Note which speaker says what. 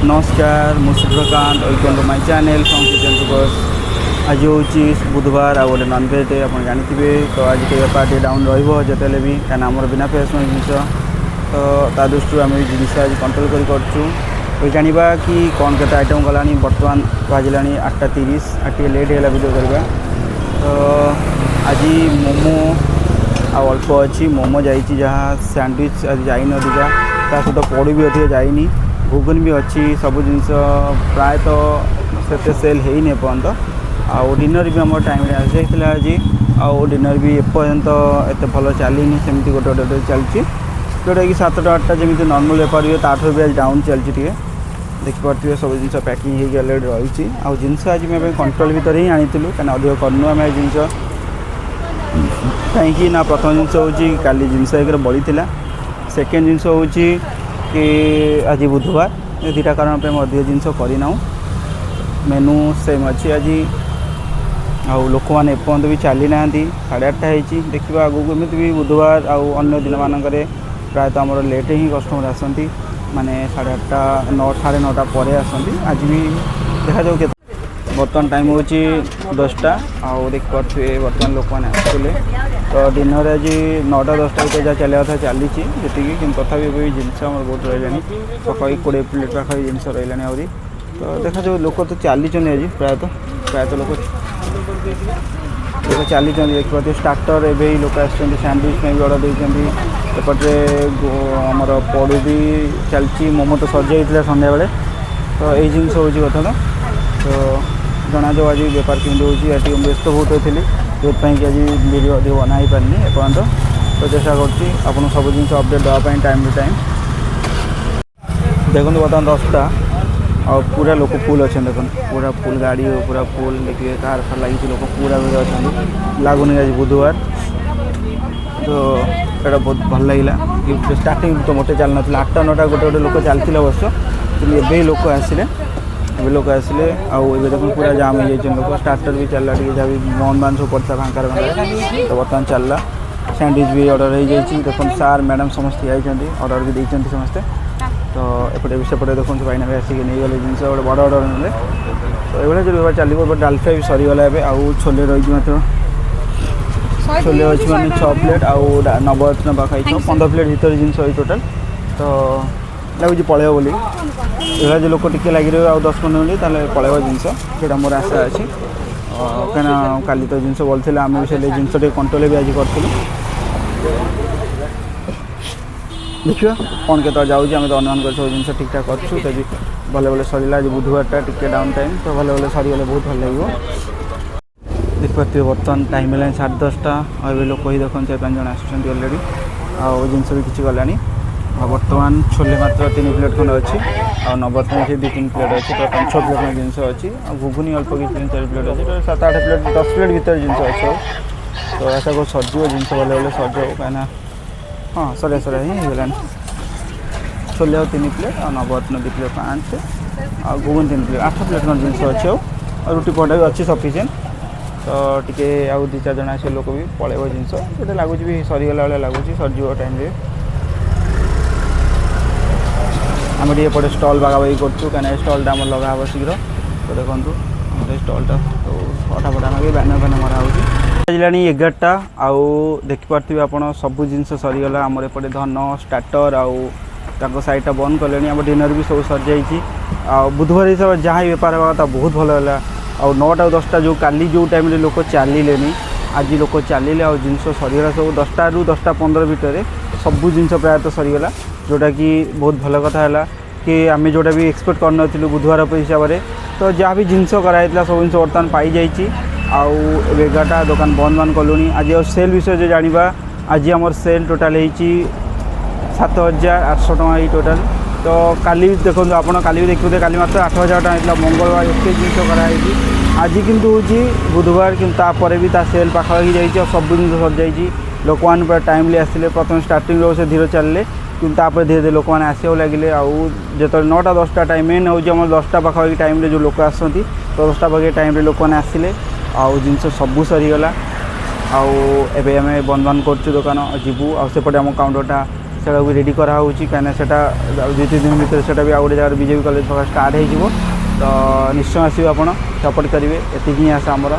Speaker 1: नमस्कार मु Suryakant welcome to my channel from kitchen to bus. आज हूँ बुधवार आ गए नॉनभेज डे आप जानते तो आज के बेपार डाउन रते भी क्या आमर बिना फेस जिनस तो ता दृष्टि आम जिनस आज कंट्रोल कर जाना कि कौन के आइटम गला बर्तमान बाजिला 8:30 आज लेट है भिडियो करवा। तो आज मोमो अल्प अच्छी मोमो जाइए जहाँ सैंडविच आज जाइन अधिका सहित पौड़ी भी अधिक जाइनी घुगुन भी अच्छी सब जिनस प्रायतः से सेल होनी एपर्तंत आउ डिनर भी आम टाइम आसाला आज आउ डिनर भी एपर्तंत एत भल चलनी सेमती गोटे गोटे चलती जोटा कि 7टा 8टा जमी नॉर्मल बेपार हुए ताठू भी आज डाउन चलती देखिपे सब जिन पैकिंग हो अलरेडी रही आउ जिनस आज मैं कंट्रोल भितर ही आनी कहीं अधिक करनु आम जिनस कहीं प्रथम जिनस हूँ काली जिनस एक बड़ी सेकेंड जिनस हूँ कि आज बुधवार ये दुटा कारण पे अधिक जिनस करना मेनू सेम अच्छी आज आउ लोक मैंने एपर्तंत भी चली ना 8:30 होती देखा आगू एमती भी बुधवार आउ अन्य दिन मानक प्रायतः आमर लेट ही कस्टमर आसती माने 8:30 9 9:30 पर आसती आज भी देखा जाऊ के बर्तमान टाइम हूँ 10टा आउ देख पारे बर्तमान लोक मैंने आसते तो डिनर आज 9टा 10टा भर जहाँ चलिया था चली जी कि तथापि जिनस बहुत रही सकाल 20 प्लेट पाखा जिनस रही आहरी तो देखा जो लोक तो चली आज प्रायतः लोक चली देखिए स्टार्टर एवं लोक आस सैंडविच में भी अर्डर देपटे आमर पड़ू भी चलती मोमो तो सर जाइए सन्ध्या बेले तो यही जिनस हूँ कथा तो जना जो आज बेपार केमी हो व्यस्त बहुत होती जो कि आज वीडियो अधिक बना ही पारनी एपर्तंत तो चेषा कर सब जिन अपडेट देवाई टाइम टू टाइम देखो बर्तमान 10टा और पूरा लोक फुल अच्छे देख पूरा फुल गाड़ी पूरा फुल देखिए कार फार लगी लोक पूरा भिड़ अच्छा लगुनि आज बुधवार तो ये बहुत भल लगे स्टार्टिंग तो मोटे चल ना 8टा 9टा गोटे गोटे लोक चलता अवश्य कि लोक आसिले ए लोक आसिले आउ देख पूरा जाम हो जाए लोक स्टार्टर भी चलला जहाँ भी मन मान सब पड़ता फांका तो बर्तमान चलला सैंडविच भी ऑर्डर हो जाए देख सार मैडम समस्त आई ऑर्डर भी देते समस्ते तो एपटे भी सेपटे देखो भाईना भी आसिक नहीं गले जिन गोटे बड़ ऑर्डर ने तो ये जो बेपार चलो डाल फ्राए भी सरीगला आउ छोले रही मात्र छोले अच्छी मैंने 6 प्लेट आउ नवरत्न पाखाई 15 प्लेट भर जिन टोटाल तो लगुच पलैब बोली ये जो लोक टिके लगी रही 10-15 मिनट पलैब जिनस जोटा मोर आशा अच्छी कहीं काली तो जिनस बोलते आम भी से जिनस कंट्रोल भी आज करूँ देखिए कौन के जाऊँगी आम तो अनुमान कर सब जिन ठीक ठाक अच्छु तो भले भले सरीला आज बुधवारटा टिके डाउन टाइम तो भले भले सरीगले बहुत भल लगे देखिए बर्तमान टाइम है 10:30 और लोक ही देखते 4-5 जन आसुँच अलरेडी आउ जिनस भी किसी गलानी बर्तमान छोले मात्र 3 प्लेट खंड अच्छी और नवरत्न से 2-3 प्लेट अच्छी तो 5-6 प्लेट में जिनस अच्छी और घुगुनी अल्प कि 3-4 प्लेट अच्छी तो 7-8 प्लेट 10 प्लेट भर जिनस अच्छे तो आशा कर सरज जिनस भले भले सरज कहीं हाँ सर ही होगा छोले 3 प्लेट और नवरत्न 2 प्लेट 5 और घुगुन 3 प्लेट 8 प्लेट खंड जिनस अच्छे और रुटी पटा भी अच्छी सफिसीयंट तो टी आउ 2-4 जन आसे लोक भी पलैब जिनस जो लगुच भी सरीगला बेले लगुच सरज टाइम आम एपटे स्टल बागाबागी करूँ कहीं स्टलटा आम लगा हे शीघ्र तो देखो स्टलटा तो फटाफट आम बैनर फैनर मरा हो बाजिला 11टा आउ देखिपे आप सब जिन सरीगला आमर एपटे धन स्टार्टर आउ साइडटा बंद कले आम डिनर भी सब सर जाइए आ बुधवार हिसाब से जहाँ बेपार हाँ बहुत भल है आ 9टा 10टा जो काली जो टाइम लोक चलिले आज लोक चलिले आ जिन सरीगला सब 10टा रू 10:15 भितर सब जिन प्रायतः सरीगला जोटा कि बहुत भल कथा है कि आम जोटा भी एक्सपेक्ट कर बुधवार हिसाब से तो जहाँ भी जिनस कराई सब जिन बर्तमान पाई जाइए आउ 11टा दुकान बंद बान कलुनी आज सेल विषय जो जाना आज आम सेल टोटाल होती 7,800 टଙ୍କା टोटाल तो काली देखो आप काली भी देखते काली मात्र 8,000 टଙ୍କା मंगलवार एत जिन कराई आज किंतु हूँ बुधवार कि भी सेल पाखापाखि जाइए सब जिन सर जाइए लोक मैंने पूरा टाइमली आसिले प्रथम स्टार्टिंग से धीरे चलले कि धीरे धीरे लोक मैंने आसो लगे आउ जो 9टा 10टा टाइम मेन हूँ 10टा पाखापाखि टाइम जो लोक आसती तो 10टा पाखे टाइम लोक मैंने आसिले आउ जिन सबू सरीगला आउ एवं आम बंद बान कर दुकान जीवु आउ सेपटे आम काउंटरटा सेटा भी रेडी कराऊँ कहीं सेटा 2-3 दिन भर सेटा भी आउ जगह बीजेपी कॉलेज स्टार्ट हो तो निश्चय आसो आप सपोर्ट करेंगे ये आशा आमर।